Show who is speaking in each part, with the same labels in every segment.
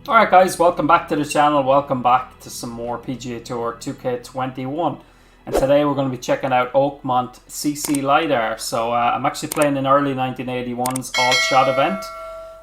Speaker 1: Alright guys, welcome back to the channel, welcome back to some more PGA Tour 2K21, and today we're going to be checking out Oakmont CC Lidar. So I'm actually playing an early 1981's all-shot event,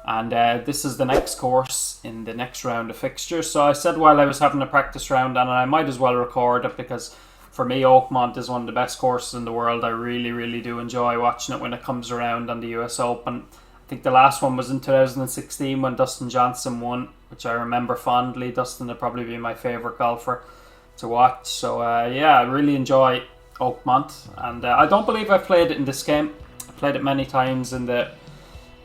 Speaker 1: and this is the next course in the next round of fixtures. So I said while I was having a practice round, and I might as well record it because for me Oakmont is one of the best courses in the world. I really do enjoy watching it when it comes around on the US Open. I think the last one was in 2016 when Dustin Johnson won, which I remember fondly. Dustin would probably be my favourite golfer to watch. So yeah, I really enjoy Oakmont, and I don't believe I've played it in this game. I played it many times in the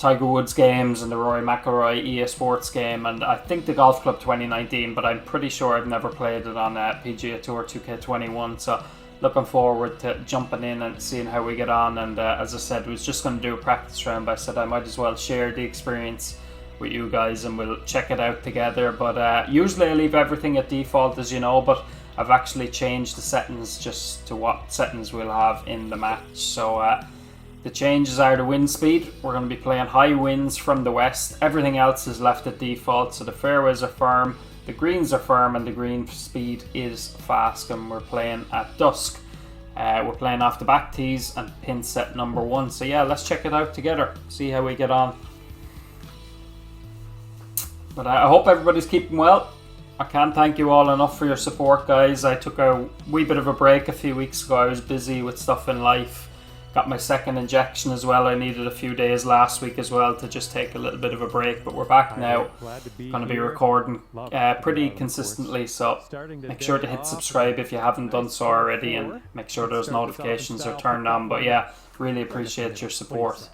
Speaker 1: Tiger Woods games and the Rory McIlroy EA Sports game, and I think the Golf Club 2019, but I'm pretty sure I've never played it on PGA Tour 2K21. So looking forward to jumping in and seeing how we get on. And as I said, I was just going to do a practice round, but I said I might as well share the experience with you guys and we'll check it out together. But usually I leave everything at default, as you know, but I've actually changed the settings just to what settings we'll have in the match. So the changes are the wind speed. We're going to be playing high winds from the west. Everything else is left at default, so the fairways are firm, the greens are firm, and the green speed is fast. And we're playing at dusk. We're playing off the back tees and pin set number 1. So yeah, let's check it out together, see how we get on. But I hope everybody's keeping well. I can't thank you all enough for your support, guys. I took a wee bit of a break a few weeks ago. I was busy with stuff in life. Got my second injection as well. I needed a few days last week as well to just take a little bit of a break. But we're back now. Going to be recording pretty consistently. So make sure to hit subscribe if you haven't done so already. And make sure those notifications are turned on. But yeah, really appreciate your support.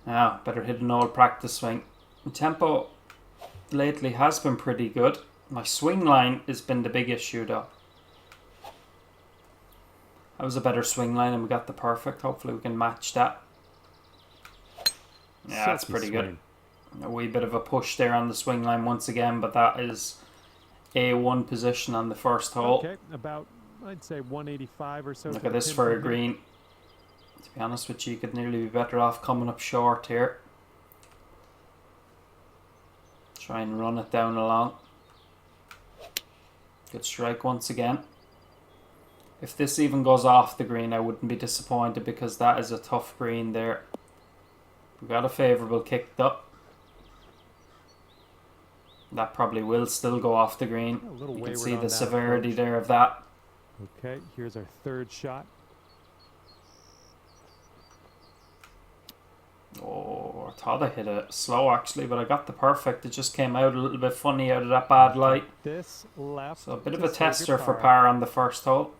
Speaker 1: Now, better hit an old practice swing. The tempo lately has been pretty good. My swing line has been the big issue though. That was a better swing line and we got the perfect. Hopefully we can match that. Yeah, that's pretty good. A wee bit of a push there on the swing line once again, but that is A1 position on the first hole.
Speaker 2: Okay, about, I'd say 185 or so.
Speaker 1: Look at this for a green. To be honest with you, you could nearly be better off coming up short here. Try and run it down along. Good strike once again. If this even goes off the green, I wouldn't be disappointed because that is a tough green there. We got a favourable kick up. That probably will still go off the green. You can see the severity there of that.
Speaker 2: Okay, here's our third shot.
Speaker 1: Oh, I thought I hit it slow actually, but I got the perfect. It just came out a little bit funny out of that bad light.
Speaker 2: This left.
Speaker 1: So a bit of a tester for par on the first hole.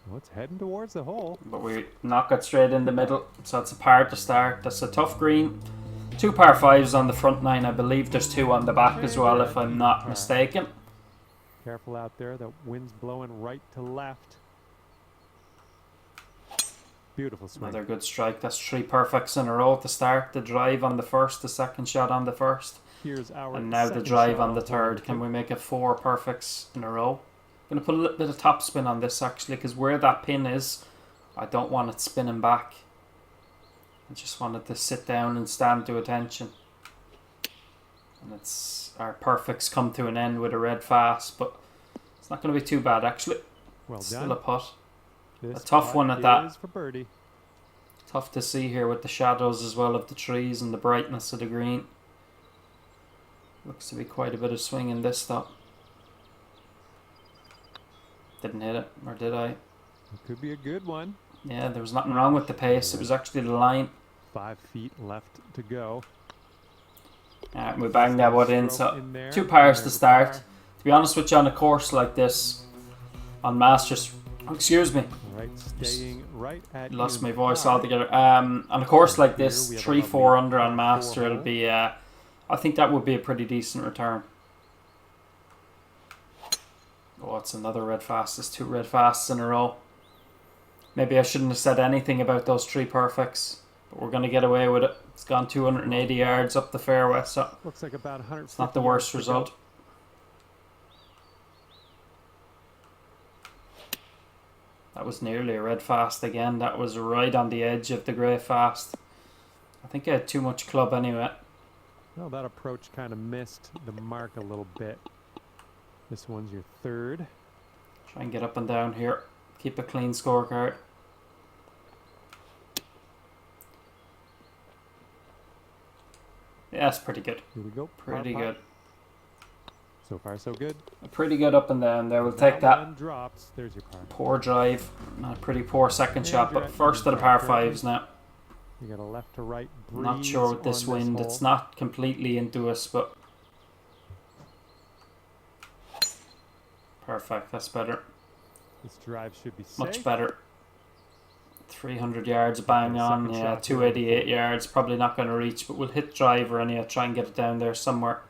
Speaker 2: Well, it's heading towards the hole.
Speaker 1: But we knock it straight in the middle. So it's a par to start. That's a tough green. 2 par 5s on the front 9. I believe there's 2 on the back as well, if I'm not mistaken.
Speaker 2: Careful out there. The wind's blowing right to left. Beautiful swing.
Speaker 1: Another good strike. That's 3 perfects in a row to start. The drive on the first, the second shot on the first.
Speaker 2: Here's our
Speaker 1: and now the drive on the third. Can we make it 4 perfects in a row? I'm going to put a little bit of topspin on this actually, because where that pin is, I don't want it spinning back. I just want it to sit down and stand to attention. And it's our perfects come to an end with a red fast, but it's not going to be too bad actually.
Speaker 2: Well done.
Speaker 1: Still a putt.
Speaker 2: This
Speaker 1: a tough one at that.
Speaker 2: For birdie.
Speaker 1: Tough to see here with the shadows as well of the trees and the brightness of the green. Looks to be quite a bit of swing in this though. Didn't hit it, or did I?
Speaker 2: It could be a good one.
Speaker 1: Yeah, there was nothing wrong with the pace. It was actually the line.
Speaker 2: 5 feet left to go.
Speaker 1: Alright, we banged that one in. So 2 pars to start. To be honest with you, on a course like this, on Masters, excuse me,
Speaker 2: right, staying right at
Speaker 1: lost my voice altogether. On a course like this, 3-4 under on Master, it'll be. I think that would be a pretty decent return. Oh, it's another red fast. There's 2 red fasts in a row. Maybe I shouldn't have said anything about those 3 perfects, but we're going to get away with it. It's gone 280 yards up the fairway, so
Speaker 2: looks like about 100.
Speaker 1: It's not the worst result. That was nearly a red fast again. That was right on the edge of the grey fast. I think I had too much club anyway.
Speaker 2: Well, that approach kind of missed the mark a little bit. This one's your third.
Speaker 1: Try and get up and down here. Keep a clean scorecard. Yeah, that's pretty good.
Speaker 2: Here we go.
Speaker 1: Pretty good.
Speaker 2: So far, so good.
Speaker 1: Pretty good up and down there. We'll take that.
Speaker 2: One drops. There's your par.
Speaker 1: Poor drive. And a pretty poor second shot, but first of the par fives now.
Speaker 2: You got a left to right breeze.
Speaker 1: Not sure with this wind. It's not completely into us, but perfect. That's better.
Speaker 2: This drive should be safe.
Speaker 1: Much better. 300 yards bang on. Yeah, 288 yards. Probably not going to reach, but we'll hit driver and try and get it down there somewhere.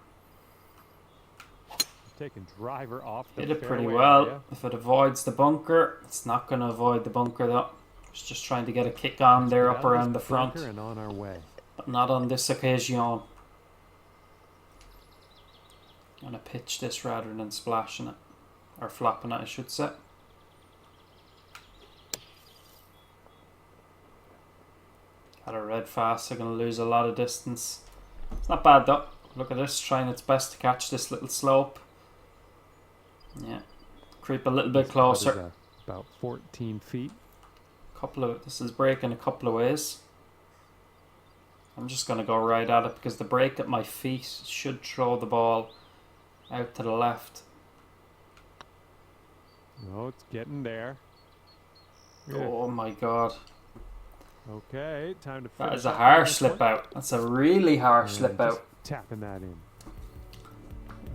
Speaker 2: Taking driver off the
Speaker 1: Hit it pretty
Speaker 2: fairway
Speaker 1: well.
Speaker 2: area.
Speaker 1: If it avoids the bunker, it's not going to avoid the bunker though. It's just trying to get a kick on there up around the front.
Speaker 2: And on our way.
Speaker 1: But not on this occasion. I'm going to pitch this rather than splashing it. Or flopping it, I should say. Got a red fast, so I'm going to lose a lot of distance. It's not bad though. Look at this, trying its best to catch this little slope. Yeah, creep a little bit closer.
Speaker 2: About 14 feet.
Speaker 1: This is breaking a couple of ways. I'm just going to go right at it because the break at my feet should throw the ball out to the left.
Speaker 2: Oh, it's getting there.
Speaker 1: Oh my god.
Speaker 2: Okay, time to finish.
Speaker 1: That is a harsh slip out. That's a really harsh slip out.
Speaker 2: Tapping that in.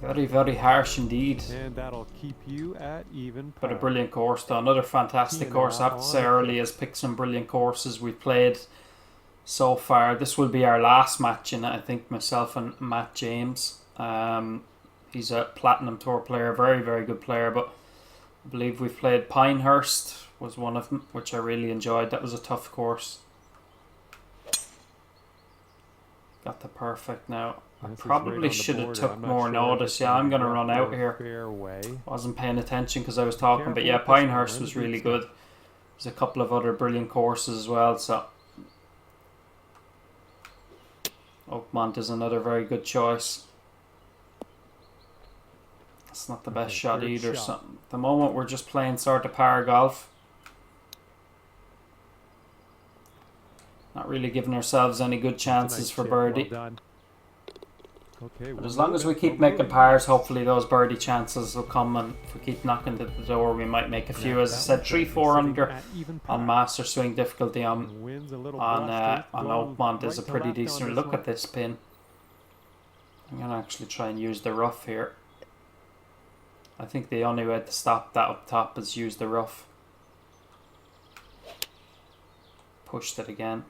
Speaker 1: Very, very harsh indeed.
Speaker 2: And that'll keep you at even par.
Speaker 1: But a brilliant course though. Another fantastic course. I have to say, early has picked some brilliant courses we've played so far. This will be our last match in it, I think, myself and Matt James. He's a Platinum Tour player, very, very good player, but I believe we've played Pinehurst was one of them, which I really enjoyed. That was a tough course. Got the perfect now. I probably should have took more notice. Yeah, I'm going to run out here. Wasn't paying attention because I was talking, but yeah, Pinehurst was really good. There's a couple of other brilliant courses as well, so Oakmont is another very good choice. It's not the best shot either. So at the moment we're just playing sort of par golf. Not really giving ourselves any good chances for birdie.
Speaker 2: Okay,
Speaker 1: but as long as we keep making pars, hopefully those birdie chances will come, and if we keep knocking at the door we might make a few. As I said, 3-4 under on master swing difficulty on Oakmont is a pretty decent. Look at this pin. I'm going to actually try and use the rough here. I think the only way to stop that up top is use the rough. Pushed it again.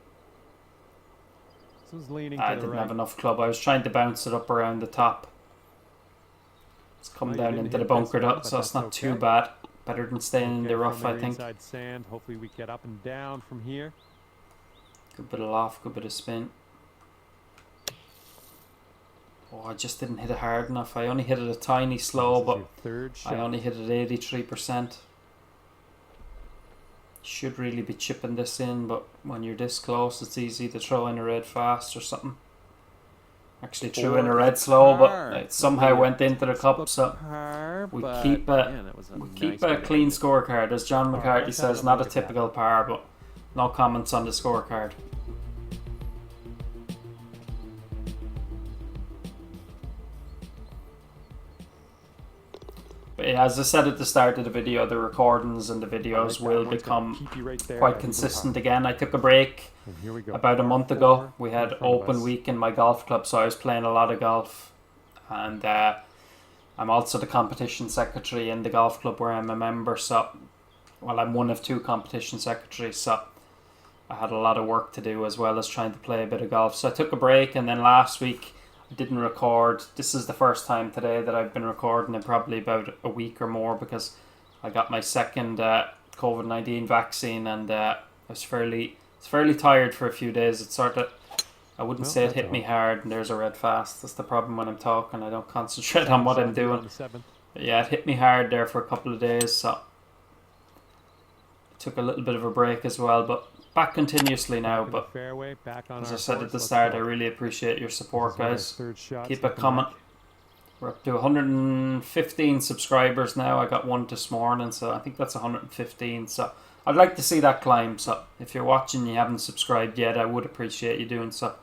Speaker 1: I didn't have enough club. I was trying to bounce it up around the top. It's come down into the bunker though, so it's not too bad. Better than staying in the rough, I think.
Speaker 2: Sand. Hopefully we get up and down from here.
Speaker 1: Good bit of loft, good bit of spin. Oh, I just didn't hit it hard enough. I only hit it a tiny slow, but I only hit it 83%. Should really be chipping this in, but when you're this close it's easy to throw in a red fast or something. Actually threw in a red slow, but it somehow went into the cup, so we keep a clean scorecard. As John McCarthy says, not a typical par, but no comments on the scorecard. But yeah, as I said at the start of the video, the recordings and the videos will become quite consistent again. I took a break about a month ago. We had open week in my golf club, so I was playing a lot of golf. And I'm also the competition secretary in the golf club where I'm a member. So, well, I'm one of two competition secretaries, so I had a lot of work to do as well as trying to play a bit of golf. So I took a break, and then last week I didn't record. This is the first time today that I've been recording in probably about a week or more, because I got my second COVID-19 vaccine, and I was fairly tired for a few days. It sort of, I wouldn't say it hit me hard, and there's a red fast. That's the problem when I'm talking. I don't concentrate on what I'm doing. But yeah, it hit me hard there for a couple of days, so I took a little bit of a break as well. But back continuously now,
Speaker 2: In the
Speaker 1: but
Speaker 2: fairway, back on
Speaker 1: as
Speaker 2: our
Speaker 1: I said at
Speaker 2: course.
Speaker 1: the
Speaker 2: Let's
Speaker 1: start,
Speaker 2: go.
Speaker 1: I really appreciate your
Speaker 2: This
Speaker 1: support,
Speaker 2: is our
Speaker 1: guys.
Speaker 2: third shot,
Speaker 1: Keep
Speaker 2: step
Speaker 1: it coming.
Speaker 2: back.
Speaker 1: We're up to 115 subscribers now. I got one this morning, so I think that's 115. So I'd like to see that climb. So if you're watching and you haven't subscribed yet, I would appreciate you doing so.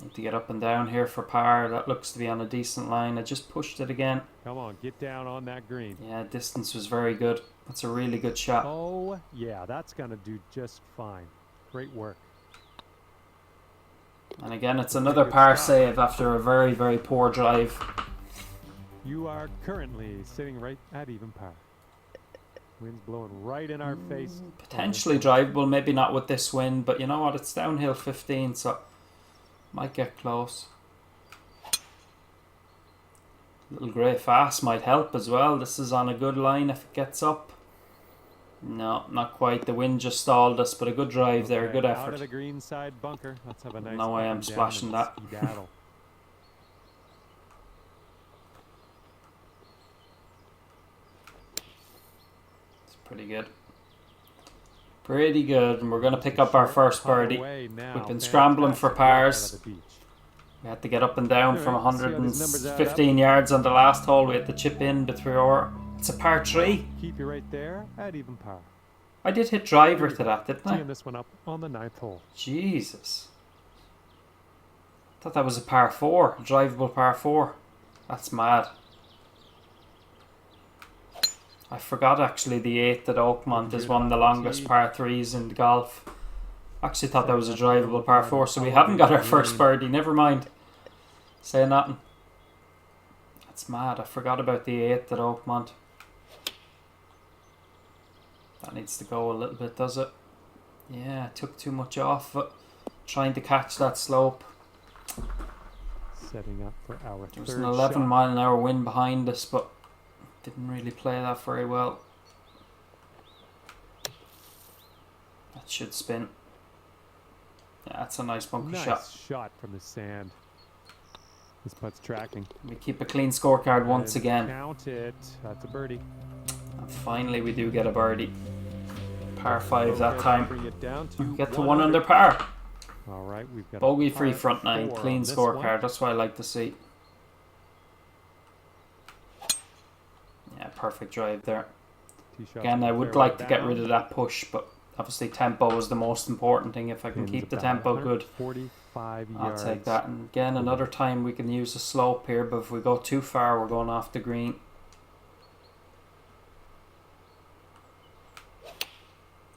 Speaker 1: Need to get up and down here for par. That looks to be on a decent line. I just pushed it again.
Speaker 2: Come on, get down on that green.
Speaker 1: Yeah, distance was very good. That's a really good shot.
Speaker 2: Oh, yeah, that's going to do just fine. Great work.
Speaker 1: And again, it's another par save after a very, very poor drive.
Speaker 2: You are currently sitting right at even par. Wind's blowing right in our face.
Speaker 1: Potentially drivable, maybe not with this wind, but you know what? It's downhill 15, so might get close. Little grey fast might help as well. This is on a good line if it gets up. No, not quite. The wind just stalled us, but a good drive there, a good
Speaker 2: Out
Speaker 1: effort.
Speaker 2: of the green side bunker. Let's have a nice
Speaker 1: No way
Speaker 2: up
Speaker 1: I'm
Speaker 2: and down
Speaker 1: splashing
Speaker 2: and
Speaker 1: that.
Speaker 2: skedaddle.
Speaker 1: It's pretty good. Pretty good, and we're going to pick up our first birdie. We've been scrambling for pars. We had to get up and down from 115 yards on the last hole. We had to chip in the 3-over. It's a par 3.
Speaker 2: Keep you right there at even par.
Speaker 1: I did hit driver to that, didn't I?
Speaker 2: Teeing this one up on the 9th hole.
Speaker 1: Jesus. I thought that was a par 4, a drivable par 4. That's mad. I forgot actually the 8th at Oakmont is one of the longest par 3s in golf. Actually thought that was a drivable par 4, so we haven't got our first birdie. Never mind. Say nothing. That's mad. I forgot about the 8th at Oakmont. That needs to go a little bit, does it? Yeah, I took too much off it. Trying to catch that slope.
Speaker 2: Setting up for our
Speaker 1: There was
Speaker 2: third
Speaker 1: an 11
Speaker 2: shot.
Speaker 1: mile an hour wind behind us, but didn't really play that very well. That should spin. Yeah, that's a nice bunker
Speaker 2: Nice
Speaker 1: shot.
Speaker 2: shot from the sand. This putt's tracking.
Speaker 1: We keep a clean scorecard once
Speaker 2: And
Speaker 1: again.
Speaker 2: Count it. That's a birdie.
Speaker 1: And finally we do get a birdie. Par 5 that
Speaker 2: Okay,
Speaker 1: time.
Speaker 2: bring it down to
Speaker 1: We get to 1 under par.
Speaker 2: All right, we've got
Speaker 1: Bogey
Speaker 2: a
Speaker 1: free
Speaker 2: par
Speaker 1: front 9.
Speaker 2: 4
Speaker 1: Clean
Speaker 2: on this
Speaker 1: scorecard.
Speaker 2: one.
Speaker 1: That's what I like to see. Yeah, perfect drive there.
Speaker 2: Tee shot's
Speaker 1: Again, I would
Speaker 2: fairway
Speaker 1: like to get rid
Speaker 2: bound.
Speaker 1: of that push, but obviously tempo is the most important thing. If I can
Speaker 2: Pins
Speaker 1: keep the
Speaker 2: about
Speaker 1: tempo good,
Speaker 2: 145
Speaker 1: I'll
Speaker 2: yards.
Speaker 1: take that. And again, another time we can use a slope here, but if we go too far, we're going off the green.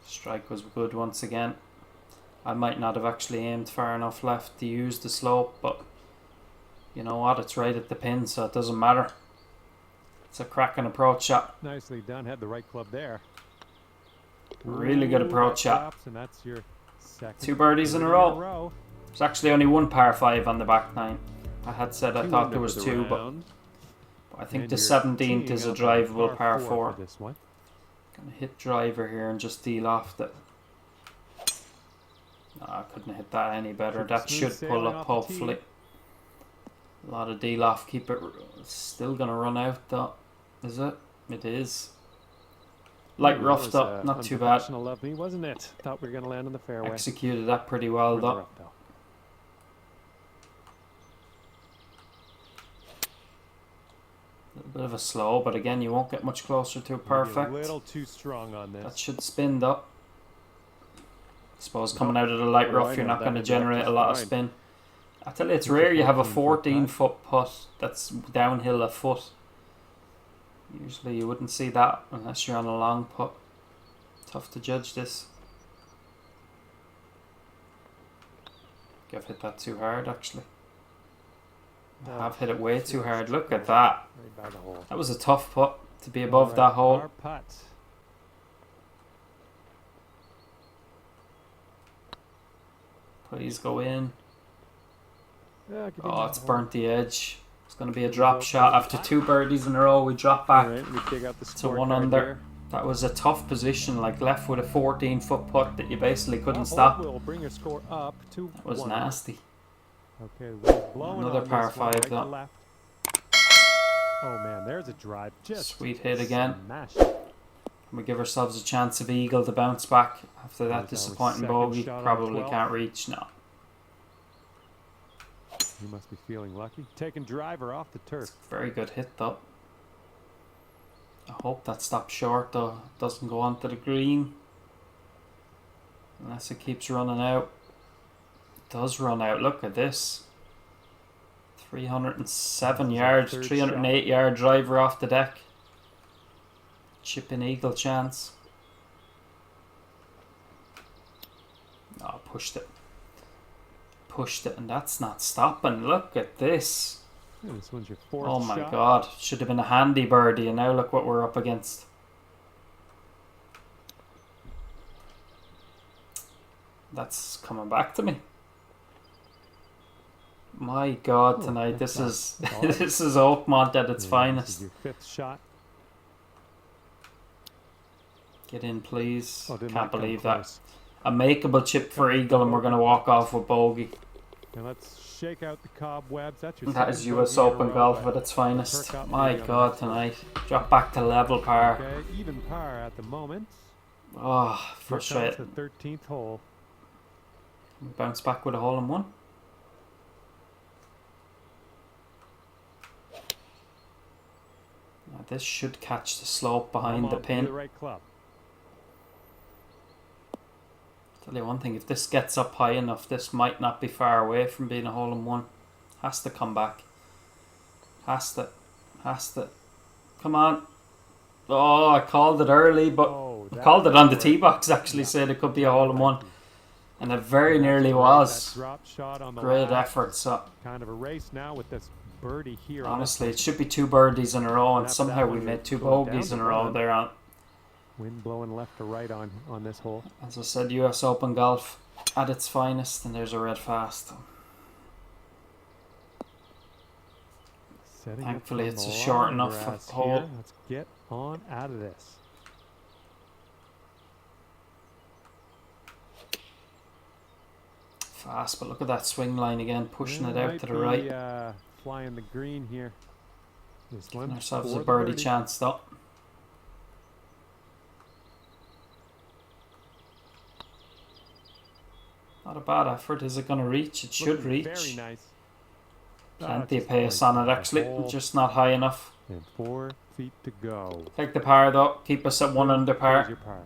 Speaker 1: Strike was good once again. I might not have actually aimed far enough left to use the slope, but you know what? It's right at the pin, so it doesn't matter. It's a cracking approach shot.
Speaker 2: Nicely done. Had the right club there.
Speaker 1: Really good
Speaker 2: Ooh,
Speaker 1: approach
Speaker 2: that
Speaker 1: shot.
Speaker 2: drops, and that's your second
Speaker 1: 2 birdies in a row. There's actually only 1 par 5 on the back 9. I had said I thought there was 2, but I think the 17th is a drivable par 4.
Speaker 2: This one.
Speaker 1: Gonna hit driver here and just deal off the. No, I couldn't hit that any better. That
Speaker 2: Smooth
Speaker 1: should pull
Speaker 2: sailing
Speaker 1: up
Speaker 2: off the tee.
Speaker 1: hopefully. A lot of deal off. Keep it. It's still gonna run out though. Is it? It is. Light
Speaker 2: Ooh,
Speaker 1: roughed
Speaker 2: that was,
Speaker 1: up. Not too bad.
Speaker 2: unprofessional of me, wasn't it? Thought we were gonna land on the fairway.
Speaker 1: Executed that pretty well
Speaker 2: Further
Speaker 1: though.
Speaker 2: up, though.
Speaker 1: A little bit of a slow, but again, you won't get much closer to a
Speaker 2: Maybe
Speaker 1: perfect.
Speaker 2: A little too strong on this.
Speaker 1: That should spin though. Suppose coming out of the light
Speaker 2: Oh,
Speaker 1: rough,
Speaker 2: I
Speaker 1: you're
Speaker 2: know,
Speaker 1: not
Speaker 2: that
Speaker 1: going to
Speaker 2: would work
Speaker 1: generate a
Speaker 2: just
Speaker 1: lot of
Speaker 2: fine.
Speaker 1: spin. I tell you, it's
Speaker 2: It's a
Speaker 1: rare you have a
Speaker 2: 14
Speaker 1: 14-foot putt that's downhill a foot. Usually you wouldn't see that unless you're on a long putt. Tough to judge this. I've hit that too hard actually. I have hit it way too hard. Look at that.
Speaker 2: Right by the hole.
Speaker 1: That was a tough putt to be above
Speaker 2: All
Speaker 1: that
Speaker 2: right,
Speaker 1: hole.
Speaker 2: Our putt.
Speaker 1: Please go in.
Speaker 2: Yeah, give me
Speaker 1: Oh,
Speaker 2: that
Speaker 1: it's
Speaker 2: hole.
Speaker 1: burnt the edge. It's going to be a drop shot. After 2 birdies in a row, we drop
Speaker 2: All
Speaker 1: back
Speaker 2: right, we dig out the
Speaker 1: to 1
Speaker 2: scorecard
Speaker 1: under.
Speaker 2: here.
Speaker 1: That was a tough position, like left with a 14-foot putt that you basically couldn't
Speaker 2: That hole
Speaker 1: stop.
Speaker 2: will bring your score up to
Speaker 1: That was
Speaker 2: 1.
Speaker 1: nasty.
Speaker 2: Okay, the wind's blowing
Speaker 1: Another
Speaker 2: on
Speaker 1: par
Speaker 2: this one,
Speaker 1: 5
Speaker 2: right to
Speaker 1: though.
Speaker 2: left. Oh man, there's a drive. Just
Speaker 1: Sweet hit again.
Speaker 2: smash it.
Speaker 1: Can we give ourselves a chance of eagle to bounce back after that
Speaker 2: There's our
Speaker 1: disappointing
Speaker 2: second
Speaker 1: bogey?
Speaker 2: shot on
Speaker 1: Probably
Speaker 2: 12.
Speaker 1: can't reach. No.
Speaker 2: You must be feeling lucky. Taking driver off the turf.
Speaker 1: Very good hit though. I hope that stops short though. Doesn't go onto the green. Unless it keeps running out. It does run out. Look at this. 307 yards. 308 yard driver off the deck. Chip in eagle chance. Oh, pushed it. Pushed it, and that's not stopping. Look at this.
Speaker 2: Yeah, this one's your fourth
Speaker 1: Oh my
Speaker 2: shot.
Speaker 1: god. Should have been a handy birdie, and now look what we're up against. That's coming back to me. My god,
Speaker 2: Oh,
Speaker 1: tonight
Speaker 2: that's
Speaker 1: this is
Speaker 2: odd.
Speaker 1: this is Oakmont at its
Speaker 2: Yeah,
Speaker 1: finest.
Speaker 2: This is your fifth shot.
Speaker 1: Get in, please.
Speaker 2: Oh, didn't
Speaker 1: Can't
Speaker 2: come
Speaker 1: believe that.
Speaker 2: close.
Speaker 1: A makeable chip for eagle, and we're going to walk off with bogey.
Speaker 2: Now let's shake out the cobwebs. That's your
Speaker 1: That is
Speaker 2: second
Speaker 1: US
Speaker 2: bogey in a
Speaker 1: Open
Speaker 2: row,
Speaker 1: golf
Speaker 2: but
Speaker 1: at its finest.
Speaker 2: perk up
Speaker 1: My
Speaker 2: maybe on
Speaker 1: god,
Speaker 2: that
Speaker 1: tonight. Drop back to level par.
Speaker 2: Okay, even par at the moment.
Speaker 1: Oh,
Speaker 2: Here comes
Speaker 1: frustrating.
Speaker 2: the 13th hole.
Speaker 1: Bounce back with a hole in one. Now this should catch the slope behind the
Speaker 2: Oakmont,
Speaker 1: pin.
Speaker 2: The right club.
Speaker 1: Tell you one thing, if this gets up high enough, this might not be far away from being a hole in one. Has to come back. Has to. Come on. Oh, I called it early, but
Speaker 2: Oh,
Speaker 1: I
Speaker 2: that
Speaker 1: called it on the
Speaker 2: was
Speaker 1: tee
Speaker 2: great.
Speaker 1: box. Actually,
Speaker 2: Yeah.
Speaker 1: said it could be a hole in one,
Speaker 2: Thank you.
Speaker 1: and it very
Speaker 2: That's
Speaker 1: nearly
Speaker 2: great.
Speaker 1: was.
Speaker 2: That drop shot on the
Speaker 1: Great
Speaker 2: last.
Speaker 1: effort. So
Speaker 2: Kind of a race now with this birdie here.
Speaker 1: honestly, it should be 2 birdies in a row, and
Speaker 2: After
Speaker 1: somehow
Speaker 2: that
Speaker 1: we
Speaker 2: one,
Speaker 1: made 2
Speaker 2: going down
Speaker 1: bogeys
Speaker 2: to
Speaker 1: in a row
Speaker 2: one.
Speaker 1: there. On,
Speaker 2: Wind blowing left to right on this hole.
Speaker 1: as I said, US Open golf at its finest, and there's a red fast.
Speaker 2: Setting
Speaker 1: Thankfully,
Speaker 2: up
Speaker 1: it's
Speaker 2: on
Speaker 1: a
Speaker 2: the
Speaker 1: short
Speaker 2: long
Speaker 1: enough
Speaker 2: grass
Speaker 1: hole.
Speaker 2: here. Let's get on out of this.
Speaker 1: Fast, but look at that swing line again, pushing it
Speaker 2: Yeah,
Speaker 1: out
Speaker 2: might
Speaker 1: to the
Speaker 2: be,
Speaker 1: right.
Speaker 2: Flying the green here. This
Speaker 1: Giving
Speaker 2: one
Speaker 1: ourselves
Speaker 2: for
Speaker 1: a
Speaker 2: the
Speaker 1: birdie chance though. Not a bad effort. Is it going to reach? It should
Speaker 2: Looking
Speaker 1: reach.
Speaker 2: Very nice.
Speaker 1: Plenty of
Speaker 2: just
Speaker 1: pace
Speaker 2: right
Speaker 1: on it
Speaker 2: down the
Speaker 1: actually,
Speaker 2: hole.
Speaker 1: just not high enough.
Speaker 2: And 4 feet to go.
Speaker 1: Take the par though, keep us at 1 under
Speaker 2: There's
Speaker 1: par.
Speaker 2: your par.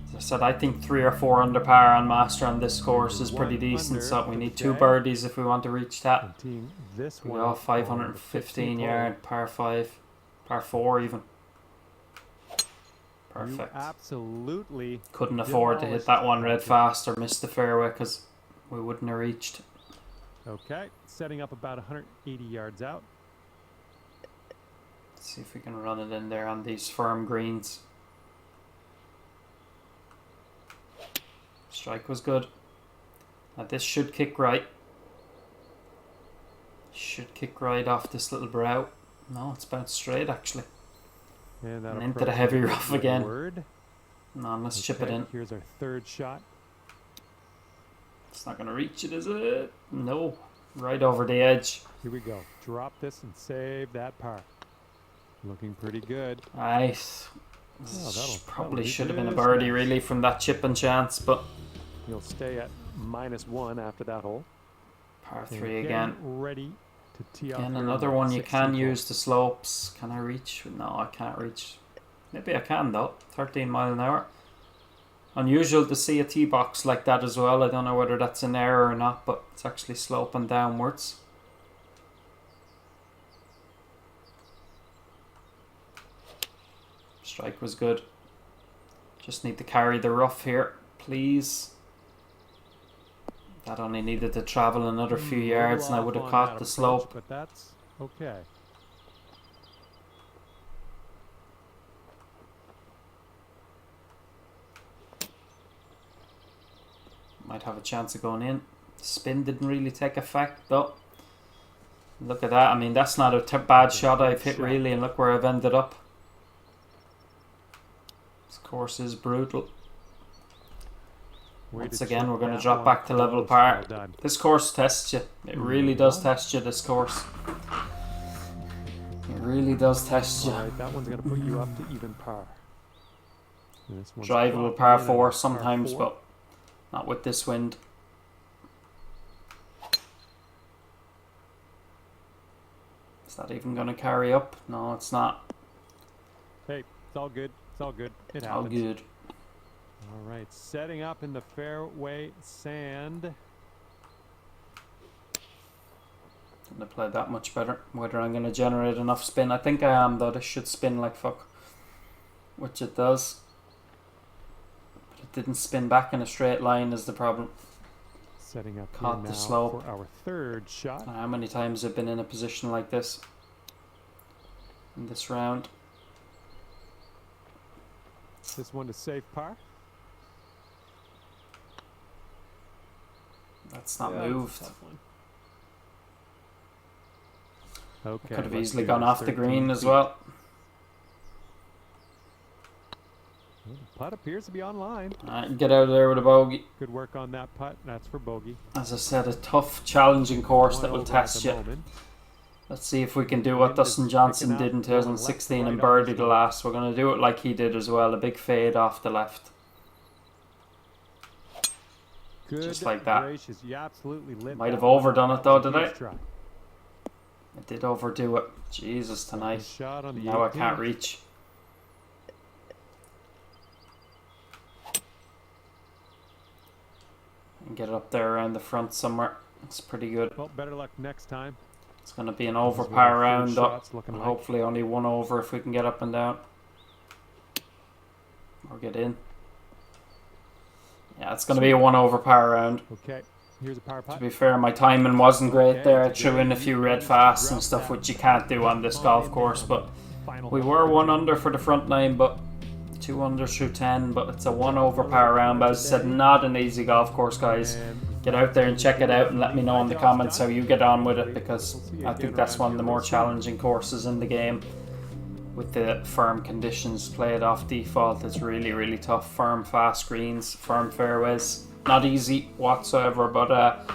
Speaker 1: As I said, I think 3 or 4 under par on Master on this course is pretty
Speaker 2: 1
Speaker 1: decent,
Speaker 2: under
Speaker 1: so we
Speaker 2: for
Speaker 1: need
Speaker 2: the
Speaker 1: 2
Speaker 2: day.
Speaker 1: birdies if we want to reach that.
Speaker 2: And teeing this
Speaker 1: We
Speaker 2: one
Speaker 1: got
Speaker 2: on the
Speaker 1: 515
Speaker 2: 15th
Speaker 1: yard, par 5, par 4 even.
Speaker 2: hole. You
Speaker 1: Perfect.
Speaker 2: absolutely.
Speaker 1: Couldn't afford to hit that one red fast or miss the fairway because we wouldn't have reached.
Speaker 2: Okay, setting up about 180 yards out.
Speaker 1: Let's see if we can run it in there on these firm greens. Strike was good. Now this should kick right. Should kick right off this little brow. No, it's bounced straight actually.
Speaker 2: And,
Speaker 1: And into the heavy rough again.
Speaker 2: Word.
Speaker 1: No, let's chip it
Speaker 2: Okay,
Speaker 1: in.
Speaker 2: Here's our 3rd shot.
Speaker 1: It's not going to reach it, is it? No. Right over the edge.
Speaker 2: Here we go. Drop this and save that par. Looking pretty good.
Speaker 1: Nice.
Speaker 2: that'll
Speaker 1: Probably
Speaker 2: be
Speaker 1: should have been a
Speaker 2: just
Speaker 1: birdie
Speaker 2: nice.
Speaker 1: really from that chip and chance, but
Speaker 2: You'll stay at -1 after that hole.
Speaker 1: par
Speaker 2: And
Speaker 1: 3
Speaker 2: getting
Speaker 1: again.
Speaker 2: Ready to tee off.
Speaker 1: Again,
Speaker 2: here on
Speaker 1: another
Speaker 2: the
Speaker 1: one you
Speaker 2: 16th
Speaker 1: can
Speaker 2: hole.
Speaker 1: use the slopes. Can I reach? No, I can't reach. Maybe I can though. 13 mile an hour. Unusual to see a tee box like that as well. I don't know whether that's an error or not, but it's actually sloping downwards. Strike was good. Just need to carry the rough here, please. That only needed to travel another few
Speaker 2: Little
Speaker 1: yards and I
Speaker 2: off
Speaker 1: would have
Speaker 2: on
Speaker 1: caught
Speaker 2: that
Speaker 1: the
Speaker 2: approach,
Speaker 1: slope.
Speaker 2: But that's okay.
Speaker 1: Might have a chance of going in. Spin didn't really take effect though. Look at that. I mean, that's not a bad shot I've hit really, and look where I've ended up. This course is brutal.
Speaker 2: Way
Speaker 1: Once
Speaker 2: to
Speaker 1: again,
Speaker 2: chip
Speaker 1: we're going to
Speaker 2: that
Speaker 1: drop
Speaker 2: one
Speaker 1: back to level
Speaker 2: close.
Speaker 1: par.
Speaker 2: Well done.
Speaker 1: This course tests you. It really does test you, this course. It really does test you.
Speaker 2: All right, that one's going to put you up to even par. And this one's
Speaker 1: drivable
Speaker 2: caught
Speaker 1: par
Speaker 2: in
Speaker 1: 4
Speaker 2: on
Speaker 1: sometimes,
Speaker 2: par 4.
Speaker 1: but not with this wind. Is that even going to carry up? No, it's not.
Speaker 2: Hey, it's all good. It's all good. It happens.
Speaker 1: All good.
Speaker 2: All right, setting up in the fairway sand.
Speaker 1: Couldn't have played that much better. Whether I'm going to generate enough spin. I think I am, though. This should spin like fuck. Which it does. But it didn't spin back in a straight line is the problem.
Speaker 2: Setting up
Speaker 1: Caught
Speaker 2: here
Speaker 1: the
Speaker 2: now
Speaker 1: slope.
Speaker 2: for our third shot.
Speaker 1: How many times I've been in a position like this in this round.
Speaker 2: This one to save par.
Speaker 1: That's not
Speaker 2: Yeah,
Speaker 1: moved.
Speaker 2: that's a tough one. Okay,
Speaker 1: Could have
Speaker 2: let's
Speaker 1: easily
Speaker 2: do
Speaker 1: gone
Speaker 2: this.
Speaker 1: off the
Speaker 2: 13
Speaker 1: green as
Speaker 2: feet.
Speaker 1: well.
Speaker 2: Well, the putt appears to be online.
Speaker 1: Get out of there with a bogey.
Speaker 2: Good work on that putt. That's for bogey.
Speaker 1: As I said, a tough, challenging course that
Speaker 2: One
Speaker 1: will
Speaker 2: over at
Speaker 1: test
Speaker 2: the
Speaker 1: you.
Speaker 2: moment.
Speaker 1: Let's see if we can do what
Speaker 2: Wind is
Speaker 1: Dustin Johnson
Speaker 2: picking
Speaker 1: did in
Speaker 2: up, going left
Speaker 1: 2016
Speaker 2: to
Speaker 1: and
Speaker 2: right on
Speaker 1: birdie
Speaker 2: this
Speaker 1: the
Speaker 2: one.
Speaker 1: last. We're going to do it like he did as well. A big fade off the left.
Speaker 2: Good
Speaker 1: Just like that.
Speaker 2: gracious, you absolutely lit
Speaker 1: Might
Speaker 2: that
Speaker 1: have
Speaker 2: one.
Speaker 1: overdone it
Speaker 2: That
Speaker 1: though,
Speaker 2: was a
Speaker 1: did I?
Speaker 2: huge try.
Speaker 1: I did overdo it. Jesus, tonight.
Speaker 2: Shot on the
Speaker 1: Now I
Speaker 2: 18th.
Speaker 1: can't reach. And get it up there around the front somewhere. It's pretty good.
Speaker 2: Well, better luck next time.
Speaker 1: It's going to be an
Speaker 2: This
Speaker 1: over
Speaker 2: is what
Speaker 1: par
Speaker 2: our third
Speaker 1: round up.
Speaker 2: shot's looking
Speaker 1: And
Speaker 2: like.
Speaker 1: hopefully only one over if we can get up and down. Or get in. Yeah, it's going to be a one over par round.
Speaker 2: Okay, here's a power
Speaker 1: To
Speaker 2: putt.
Speaker 1: be fair, my timing wasn't great
Speaker 2: Okay,
Speaker 1: there. I
Speaker 2: it's a
Speaker 1: threw
Speaker 2: good
Speaker 1: in a few red fasts and stuff, which you can't do on this golf course. But
Speaker 2: Final
Speaker 1: we
Speaker 2: hole.
Speaker 1: were 1 under for the front nine, but 2 under through 10. But it's a 1 over par round. But as I said, not an easy golf course, guys. Get out there and check it out and let me know in the comments how you get on with it, because I think that's one of the more challenging courses in the game. With the firm conditions played off default, it's really, really tough. Firm, fast greens, firm fairways. Not easy whatsoever, but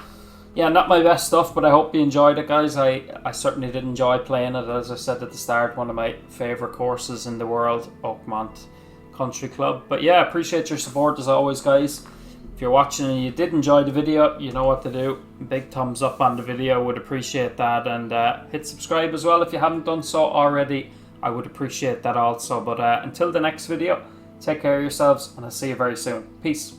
Speaker 1: yeah, not my best stuff, but I hope you enjoyed it, guys. I certainly did enjoy playing it. As I said at the start, one of my favourite courses in the world, Oakmont Country Club. But yeah, appreciate your support as always, guys. If you're watching and you did enjoy the video, you know what to do. Big thumbs up on the video, would appreciate that. And hit subscribe as well if you haven't done so already. I would appreciate that also. But until the next video, take care of yourselves and I'll see you very soon. Peace.